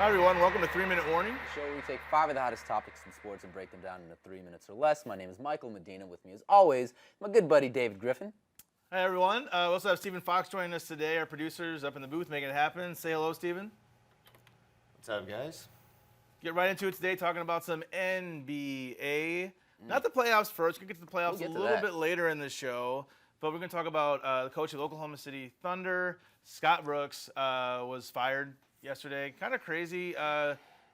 Hi, everyone. Welcome to 3-Minute Warning. The show where we take 5 of the hottest topics in sports and break them down into 3 minutes or less. My name is Michael Medina. With me, as always, my good buddy David Griffin. Hi, everyone. We also have Stephen Fox joining us today. Our producer's up in the booth making it happen. Say hello, Stephen. What's up, guys? Get right into it today, talking about some NBA. Not the playoffs first. We'll get to the playoffs a little bit later in the show. But we're going to talk about the coach of the Oklahoma City Thunder, Scott Brooks, was fired yesterday. Kind of crazy.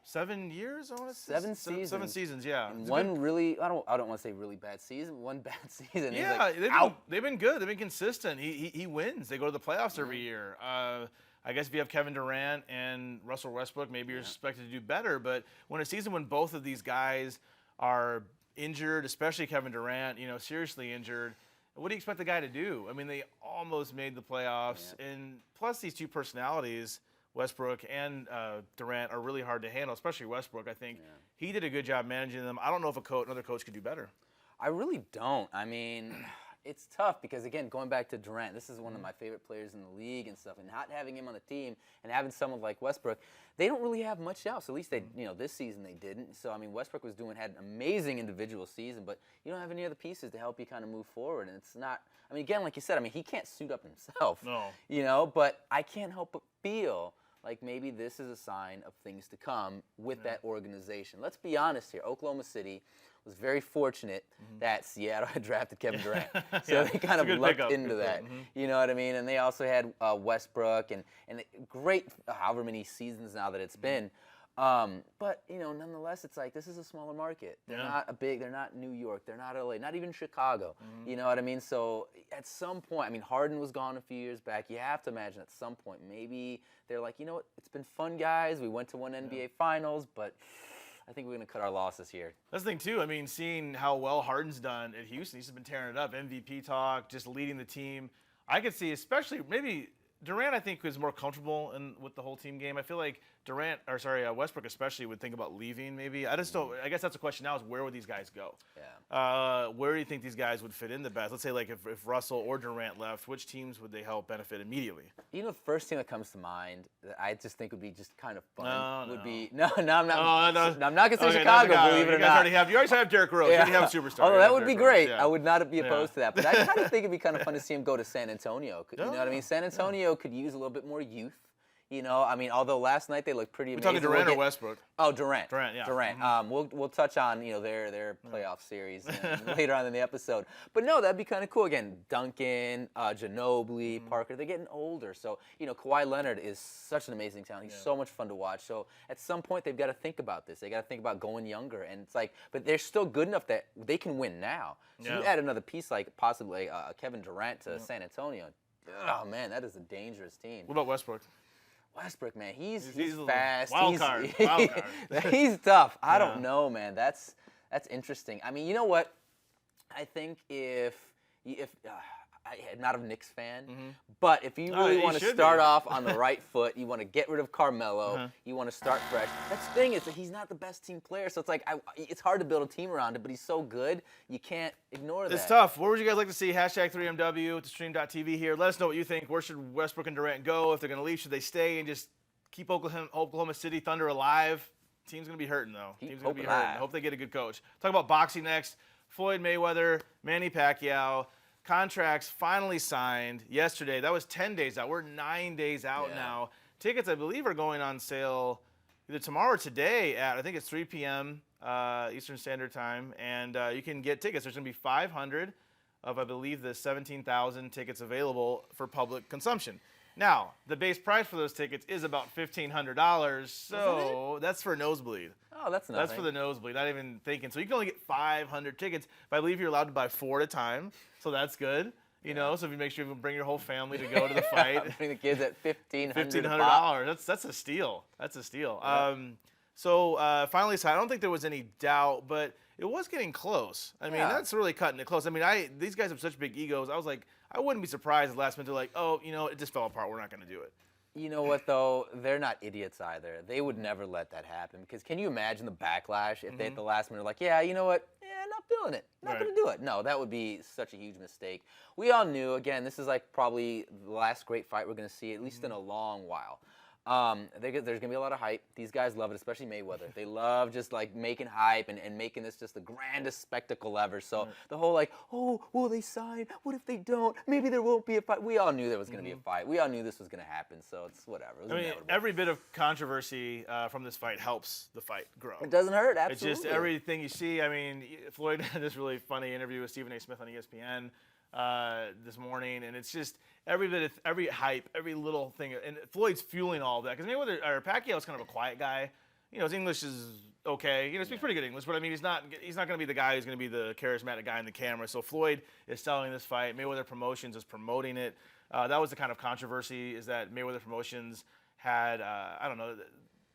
7 years, I want to say. 7 seasons. 7 seasons, yeah. And one really, I don't want to say really bad season. One bad season. Yeah, He's like, they've been good. They've been consistent. He wins. They go to the playoffs every year. I guess if you have Kevin Durant and Russell Westbrook, maybe you're expected to do better. But when a season when both of these guys are injured, especially Kevin Durant, seriously injured, what do you expect the guy to do? I mean, they almost made the playoffs, and plus these two personalities, Westbrook and Durant, are really hard to handle, especially Westbrook. I think he did a good job managing them. I don't know if another coach could do better. I really don't. I mean, it's tough because, again, going back to Durant, this is one of my favorite players in the league and stuff, and not having him on the team and having someone like Westbrook, they don't really have much else. At least they, this season they didn't. So, I mean, Westbrook had an amazing individual season, but you don't have any other pieces to help you kind of move forward. And it's not, I mean, again, like you said, I mean, he can't suit up himself. No. But I can't help but feel like maybe this is a sign of things to come with that organization. Let's be honest here. Oklahoma City was very fortunate that Seattle had drafted Kevin Durant. So they kind of lucked into that. You know what I mean? And they also had Westbrook and great however many seasons now that it's been. But, nonetheless, it's like this is a smaller market. They're not New York. They're not LA. Not even Chicago. You know what I mean? So at some point, I mean, Harden was gone a few years back. You have to imagine at some point maybe they're like, you know what? It's been fun, guys. We went to one NBA Finals, but I think we're going to cut our losses here. That's the thing, too. I mean, seeing how well Harden's done at Houston, he's just been tearing it up. MVP talk, just leading the team. I could see, especially maybe Durant, I think, was more comfortable with the whole team game. I feel like Westbrook especially would think about leaving maybe. I just don't. I guess that's the question now is where would these guys go? Yeah. Where do you think these guys would fit in the best? Let's say like if Russell or Durant left, which teams would they help benefit immediately? The first team that comes to mind that I just think would be just kind of fun would be I'm not going to say Chicago, believe it or not. You always have Derrick Rose. You already have a superstar. Although that would be great. I would not be opposed to that. But I kind of think it'd be kind of fun to see him go to San Antonio. You know what I mean? San Antonio could use a little bit more youth. I mean, although last night they looked pretty amazing. We're talking Durant or Westbrook? Oh, Durant. Durant, yeah. Durant. We'll touch on their playoff series later on in the episode. But no, that'd be kind of cool. Again, Duncan, Ginobili, Parker, they're getting older. So Kawhi Leonard is such an amazing talent. He's so much fun to watch. So at some point they've got to think about this. They got to think about going younger. And it's like, but they're still good enough that they can win now. So you add another piece like possibly Kevin Durant to San Antonio. Oh man, that is a dangerous team. What about Westbrook? Westbrook, man, he's fast. Wild card. He's tough. I don't know, man. That's interesting. I mean, you know what? I think if I'm not a Knicks fan, but if you really want to start off on the right foot, you want to get rid of Carmelo, you want to start fresh. That's the thing is that he's not the best team player, so it's like it's hard to build a team around him, but he's so good, you can't ignore that. It's tough. Where would you guys like to see? #3MW to stream.tv here. Let us know what you think. Where should Westbrook and Durant go? If they're going to leave, should they stay and just keep Oklahoma City Thunder alive? Team's going to be hurting, though. Team's going to be hurting. I hope they get a good coach. Talk about boxing next. Floyd Mayweather, Manny Pacquiao. Contracts finally signed yesterday. That was 10 days out. We're 9 days out now. Tickets, I believe, are going on sale either tomorrow or today at, I think it's 3 p.m. Eastern Standard Time. And you can get tickets. There's going to be 500 of, I believe, the 17,000 tickets available for public consumption. Now, the base price for those tickets is about $1,500, so that's for a nosebleed. Oh, that's nothing. That's for the nosebleed, not even thinking. So you can only get 500 tickets, but I believe you're allowed to buy 4 at a time, so that's good. So if you make sure you bring your whole family to go to the fight. Bring the kids at $1,500. That's a steal. That's a steal. So finally, I don't think there was any doubt, but it was getting close. I mean, that's really cutting it close. I mean, these guys have such big egos. I was like, I wouldn't be surprised at the last minute they're like, oh, it just fell apart. We're not going to do it. You know what, though? They're not idiots either. They would never let that happen. Because can you imagine the backlash if they at the last minute are like, yeah, you know what? Yeah, not doing it. Not going to do it. No, that would be such a huge mistake. We all knew, again, this is like probably the last great fight we're going to see, at least in a long while. There's going to be a lot of hype. These guys love it, especially Mayweather. They love just like making hype and making this just the grandest spectacle ever. So the whole like, oh, will they sign? What if they don't? Maybe there won't be a fight. We all knew there was going to be a fight. We all knew this was going to happen. So it's whatever. It was inevitable. Every bit of controversy from this fight helps the fight grow. It doesn't hurt, absolutely. It's just everything you see. I mean, Floyd had this really funny interview with Stephen A. Smith on ESPN this morning, and it's just every hype, every little thing, and Floyd's fueling all of that because Pacquiao is kind of a quiet guy. His English is okay. He speaks pretty good English, but I mean, he's not going to be the guy who's going to be the charismatic guy in the camera. So Floyd is selling this fight. Mayweather Promotions is promoting it. That was the kind of controversy, is that Mayweather Promotions had I don't know.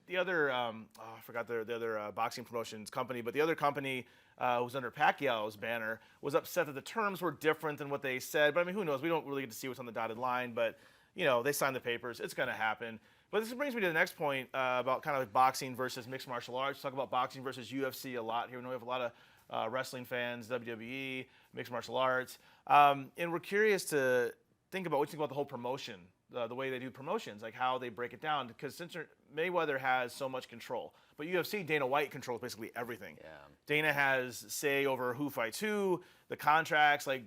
The other, I forgot the other boxing promotions company, but the other company who was under Pacquiao's banner was upset that the terms were different than what they said. But I mean, who knows? We don't really get to see what's on the dotted line, but they signed the papers. It's going to happen. But this brings me to the next point about kind of like boxing versus mixed martial arts. Talk about boxing versus UFC a lot here. We know we have a lot of wrestling fans, WWE, mixed martial arts, and we're curious to think about what you think about the whole promotion. The way they do promotions, like how they break it down, because since Mayweather has so much control, but UFC, Dana White controls basically everything. Yeah. Dana has say over who fights who, the contracts, like,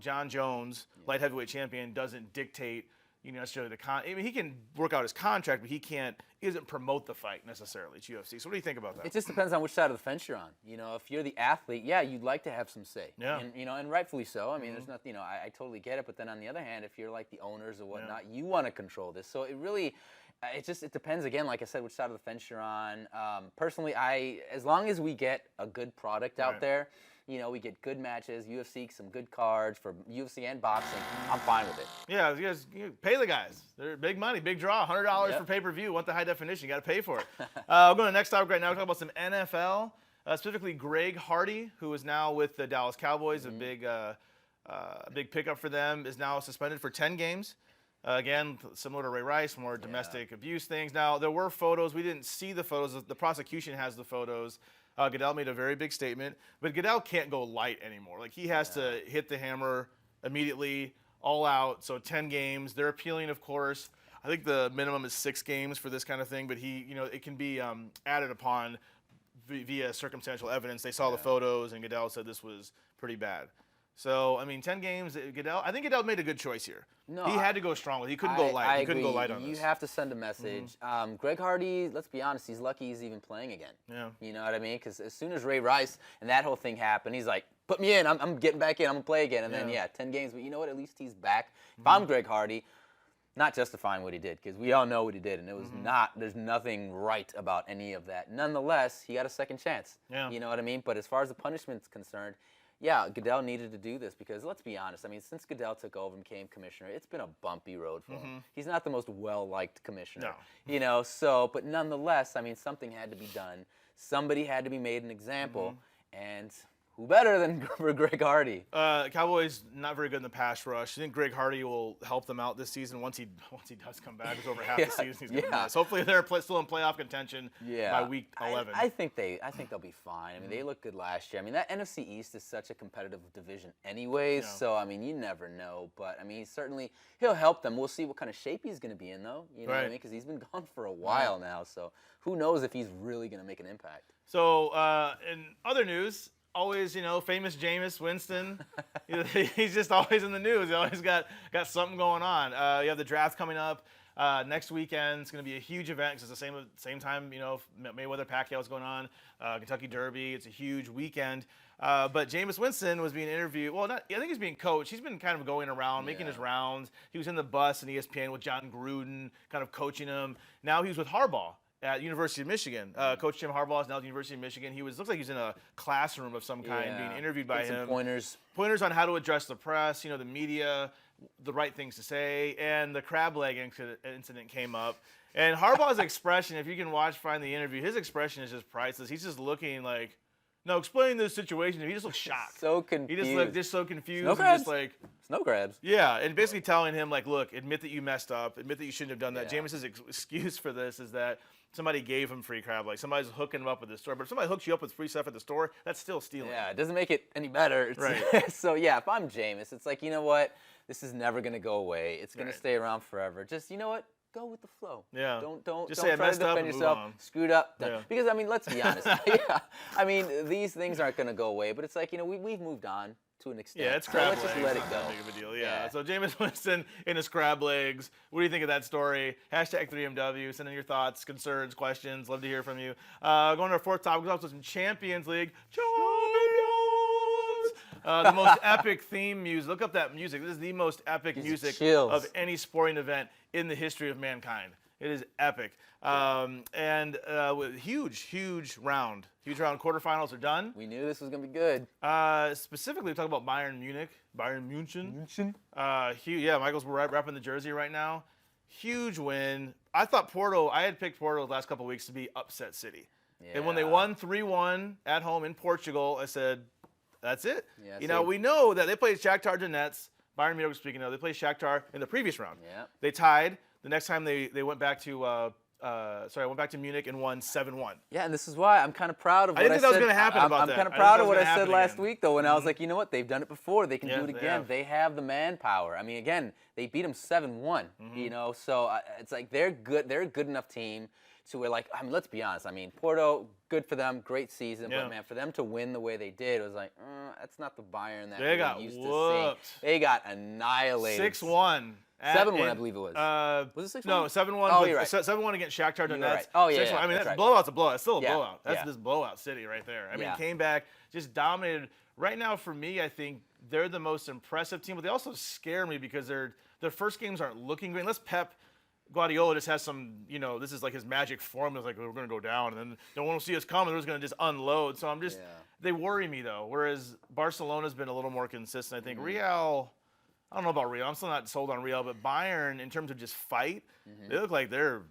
John Jones, light heavyweight champion, doesn't dictate, necessarily I mean, he can work out his contract, but he doesn't promote the fight necessarily. It's UFC. So what do you think about that? It just depends on which side of the fence you're on. If you're the athlete, yeah, you'd like to have some say. Yeah. And rightfully so. I mean, there's nothing, I totally get it. But then on the other hand, if you're like the owners or whatnot, you want to control this. So it really, it depends, again, like I said, which side of the fence you're on. Personally, as long as we get a good product out there, we get good matches, UFC, some good cards for UFC and boxing, I'm fine with it. Yeah, you guys pay the guys. They're big money, big draw, $100 for pay-per-view. Want the high definition, you got to pay for it. We'll go to the next topic right now. We're talking about some NFL, specifically Greg Hardy, who is now with the Dallas Cowboys, a big pickup for them, is now suspended for 10 games. Again, similar to Ray Rice, more domestic abuse things. Now, there were photos. We didn't see the photos. The prosecution has the photos. Goodell made a very big statement, but Goodell can't go light anymore. Like, he has to hit the hammer immediately, all out. So 10 games. They're appealing, of course. I think the minimum is 6 games for this kind of thing, but it can be added upon via circumstantial evidence. They saw the photos, and Goodell said this was pretty bad. So, I mean, 10 games, I think Goodell made a good choice here. No, he had to go strong with it. He couldn't go light. He couldn't go light on this. You have to send a message. Greg Hardy, let's be honest, he's lucky he's even playing again. Yeah. You know what I mean? Because as soon as Ray Rice and that whole thing happened, he's like, put me in. I'm getting back in. I'm going to play again. And then, 10 games. But you know what? At least he's back. If I'm Greg Hardy, not justifying what he did, because we all know what he did, and it was there's nothing right about any of that. Nonetheless, he got a second chance. Yeah. You know what I mean? But as far as the punishment's concerned, yeah, Goodell needed to do this because, let's be honest, I mean, since Goodell took over and became commissioner, it's been a bumpy road for him. He's not the most well-liked commissioner. No. But nonetheless, I mean, something had to be done. Somebody had to be made an example, and who better than Greg Hardy? Cowboys not very good in the pass rush. I think Greg Hardy will help them out this season once he does come back. It's over half the season he's going to miss. Hopefully they're still in playoff contention by week 11. I think they'll be fine. I mean, they looked good last year. I mean, that NFC East is such a competitive division anyways. Yeah. So I mean, you never know. But I mean, he'll help them. We'll see what kind of shape he's going to be in, though. You know what I mean? Because he's been gone for a while now. So who knows if he's really going to make an impact? So in other news, always, famous Jameis Winston. He's just always in the news. He always got something going on. You have the draft coming up next weekend. It's going to be a huge event because it's the same time, Mayweather Pacquiao is going on. Kentucky Derby. It's a huge weekend. But Jameis Winston was being interviewed. Well, I think he's being coached. He's been kind of going around, making his rounds. He was in the bus in ESPN with John Gruden, kind of coaching him. Now he's with Harbaugh at University of Michigan. Coach Jim Harbaugh is now at the University of Michigan. Looks like he's in a classroom of some kind being interviewed by him. Pointers on how to address the press, the media, the right things to say, and the crab leg incident came up. And Harbaugh's expression, if you can find the interview, his expression is just priceless. He's just looking like, no, explain this situation. He just looks shocked. So confused. He just looked so confused. Snow crabs? Just like, snow crabs. Yeah, and basically telling him, like, look, admit that you messed up. Admit that you shouldn't have done that. Jameis's excuse for this is that somebody gave him free crab legs. Somebody's hooking him up with the store. But if somebody hooks you up with free stuff at the store, that's still stealing. Yeah, it doesn't make it any better. Right. So, if I'm Jameis, it's like, you know what? This is never going to go away. It's going to stay around forever. Just, you know what? go with the flow. Yeah. Don't Just don't say I try to messed up defend and move yourself. on. Screwed up. Done. Yeah. Because I mean, let's be honest. Yeah. I mean, these things aren't going to go away. But it's like we've moved on to an extent. Yeah, it's so crab let's legs. just let it Not go. that big of a deal. Yeah. Yeah. So Jameis Winston in his crab legs. What do you think of that story? Hashtag 3MW. Send in your thoughts, concerns, questions. Love to hear from you. Going to our fourth topic. We're also some Champions League. Champions. The most epic theme music. Look up that music. This is the most epic music chills. of any sporting event in the history of mankind. It is epic. With huge round. Huge round. Quarterfinals are done. We knew this was going to be good. Specifically, we talk about Bayern Munich. Bayern München. Michael's wrapping the jersey right now. Huge win. I had picked Porto the last couple of weeks to be upset city. Yeah. And when they won 3-1 at home in Portugal, I said, that's it. Yeah, we know that they played Shakhtar Donetsk. Bayern Munich, speaking of, they played Shakhtar in the previous round. Yeah. They tied. The next time they went back to went back to Munich and won 7-1. Yeah, and this is why I'm kind of proud of what I said. didn't think that was gonna happen about I'm that. kind of I proud didn't of what think that I was said gonna last happen week, though, when I was like, you know what? They've done it before. They can do it they again. have. They have the manpower. I mean, again, they beat them 7-1, so it's like they're good. They're a good enough team to where, like, I mean, let's be honest. I mean, Porto, good for them, great season, Yeah. but, man, for them to win the way they did, it was like, that's not the Bayern that They we're got used whooped. to seeing. They got annihilated. 6-1. 7-1, I believe it was. Was it 6-1? No, 7-1. Oh, you're right. 7-1 against Shakhtar Donetsk. You were right. Oh, yeah, 6-1. I mean, that's that right. blowout's a blowout. It's still a Yeah, blowout. That's yeah. this blowout city right there. I mean, Yeah. came back, just dominated. Right now, for me, I think they're the most impressive team, but they also scare me because their first games aren't looking great. Unless Pep Guardiola just has some, this is like his magic formula. It's like, we're going to go down, and then no one will see us coming. They're just going to just unload. So they worry me, though. Whereas Barcelona's been a little more consistent. I think Real, I don't know about Real. I'm still not sold on Real, but Bayern, in terms of just fight, they look like they're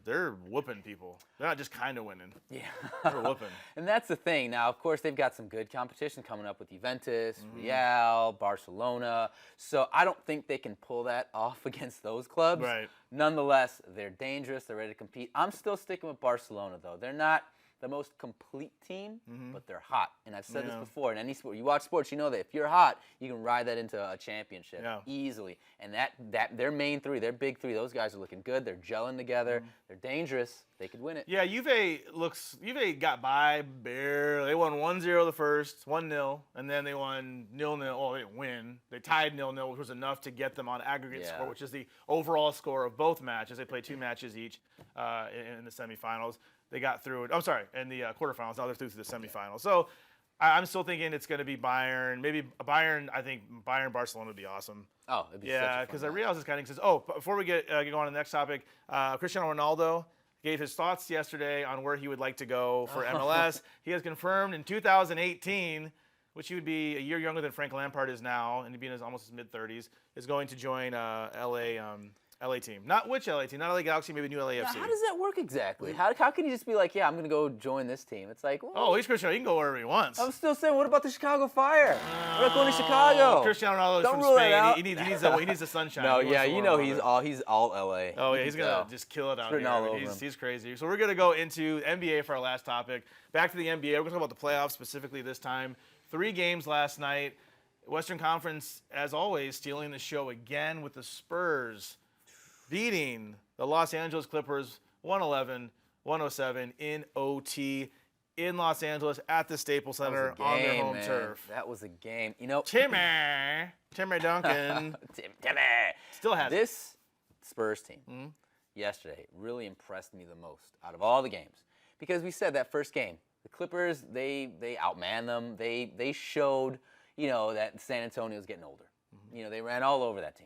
whooping people. They're not just kind of winning. Yeah. They're whooping. And that's the thing. Now, of course, they've got some good competition coming up with Juventus, Real, Barcelona. So I don't think they can pull that off against those clubs. Right. Nonetheless, they're dangerous. They're ready to compete. I'm still sticking with Barcelona, though. They're not the most complete team, but they're hot. And I've said this before. In any sport, you watch sports, you know that if you're hot, you can ride that into a championship easily. And that their main three, their big three, those guys are looking good. They're gelling together. They're dangerous. They could win it. Yeah, Juve got by barely. They won 1-0 the first, 1-0, and then they won 0-0. Oh, they didn't win. They tied 0-0, which was enough to get them on aggregate score, which is the overall score of both matches. They played 2 matches each in the semifinals. They got through it. I'm sorry, in the quarterfinals. Now they're through to the semifinals. So I'm still thinking it's going to be Bayern. Maybe Bayern. I think Barcelona would be awesome. Oh, it'd be yeah, because Real's is kind of says. Oh, before we get going on to the next topic, Cristiano Ronaldo gave his thoughts yesterday on where he would like to go for MLS. He has confirmed in 2018, which he would be a year younger than Frank Lampard is now, and he'd be in almost his mid-30s, is going to join LA team. Not which LA team, not LA Galaxy, maybe new LAFC. Now, how does that work exactly? How can you just be like, yeah, I'm going to go join this team? It's like, well, Oh, he's Cristiano. He can go wherever he wants. I'm still saying, what about the Chicago Fire? We're not going to Chicago. Cristiano Ronaldo is Don't from rule Spain. that out. He needs the sunshine. No, He wants yeah, the you warm know weather. he's all LA. Oh, yeah, You he's can going tell. to just kill it out written here. all over him. He's crazy. So we're going to go into NBA for our last topic. Back to the NBA. We're going to talk about the playoffs specifically this time. 3 games last night. Western Conference, as always, stealing the show again with the Spurs beating the Los Angeles Clippers 111-107 in OT in Los Angeles at the Staples Center on their home turf. That was a game. You know, Timmy Duncan Timmy. still has it. This Spurs team yesterday really impressed me the most out of all the games because we said that first game, the Clippers, they outmanned them. They showed, that San Antonio was getting older. They ran all over that team.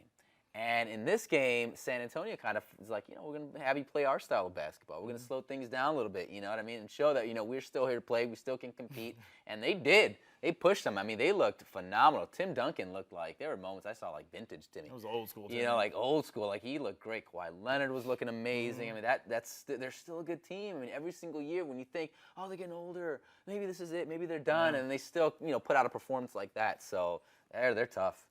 And in this game, San Antonio kind of is like, we're going to have you play our style of basketball. We're going to slow things down a little bit, you know what I mean? And show that, we're still here to play. We still can compete. And they did. They pushed them. I mean, they looked phenomenal. Tim Duncan looked like, there were moments I saw like vintage Timmy. It was old school. Timmy. Like old school. Like he looked great. Kawhi Leonard was looking amazing. I mean, they're still a good team. I mean, every single year when you think, oh, they're getting older, maybe this is it, maybe they're done, and they still, put out a performance like that. So they're tough.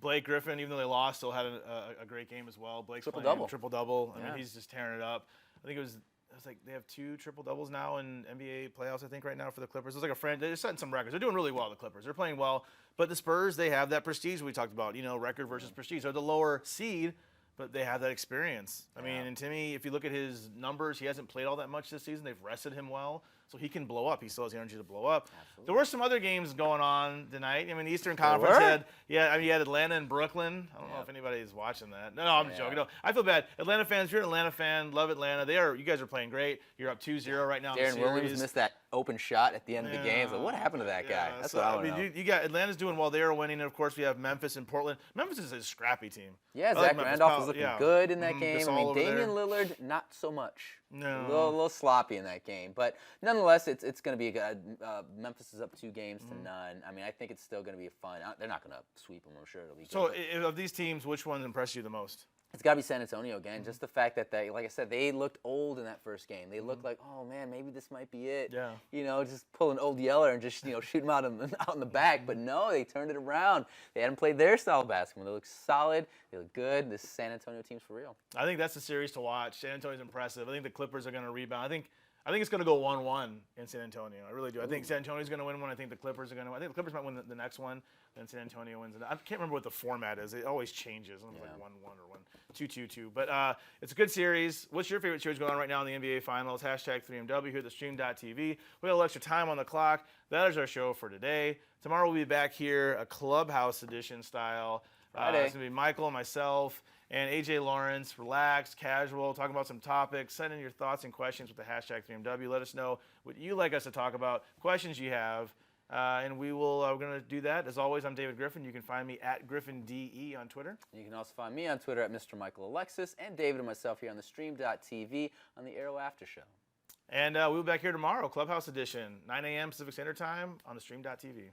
Blake Griffin, even though they lost, still had a great game as well. Blake's Triple-double. Triple-double. I Yeah. mean, he's just tearing it up. I think it was like they have 2 triple-doubles now in NBA playoffs, I think, right now for the Clippers. It's like a friend. They're setting some records. They're doing really well, the Clippers. They're playing well. But the Spurs, they have that prestige we talked about, record versus prestige. They're the lower seed, but they have that experience. I mean, and Timmy, if you look at his numbers, he hasn't played all that much this season. They've rested him well, so he can blow up. He still has the energy to blow up. Absolutely. There were some other games going on tonight. I mean, the Eastern Conference you had Atlanta and Brooklyn. I don't know if anybody's watching that. No, I'm joking. No, I feel bad. Atlanta fans, if you're an Atlanta fan, love Atlanta. You guys are playing great. You're up 2-0 right now in the Darren series. Williams missed that open shot at the end of the game. So what happened to that guy? That's what I want to know. You got Atlanta's doing well. They are winning. And of course, we have Memphis and Portland. Memphis is a scrappy team. Yeah, Zach Randolph was looking good in that game. I mean, Damian Lillard, not so much. No. A little sloppy in that game. But nonetheless, it's going to be a good. Memphis is up 2 games to none. I mean, I think it's still going to be fun. They're not going to sweep them, I'm sure it'll be good. So, of these teams, which one impressed you the most? It's got to be San Antonio again. Just the fact that like I said, they looked old in that first game. They looked like, oh man, maybe this might be it. Yeah. You know, just pull an old Yeller and just shoot him out in the back. But no, they turned it around. They hadn't played their style of basketball. They look solid. They look good. This San Antonio team's for real. I think that's the series to watch. San Antonio's impressive. I think the Clippers are going to rebound. I think it's going to go 1-1 in San Antonio. I really do. I think San Antonio's going to win one. I think the Clippers are going to win. I think the Clippers might win the next one. Then San Antonio wins. I can't remember what the format is. It always changes. It's like 1-1 or 1-2-2-2. But it's a good series. What's your favorite series going on right now in the NBA Finals? #3MW here at the stream.tv. We have a little extra time on the clock. That is our show for today. Tomorrow we'll be back here, a Clubhouse edition style. It's going to be Michael and myself and AJ Lawrence, relaxed, casual, talking about some topics. Send in your thoughts and questions with the #3MW. Let us know what you'd like us to talk about, questions you have, and we're going to do that. As always, I'm David Griffin. You can find me at GriffinDE on Twitter. You can also find me on Twitter at Mr. Michael Alexis, and David and myself here on the stream.tv on the Arrow After Show. And we'll be back here tomorrow, Clubhouse edition, 9 a.m. Pacific Standard Time on the stream.tv.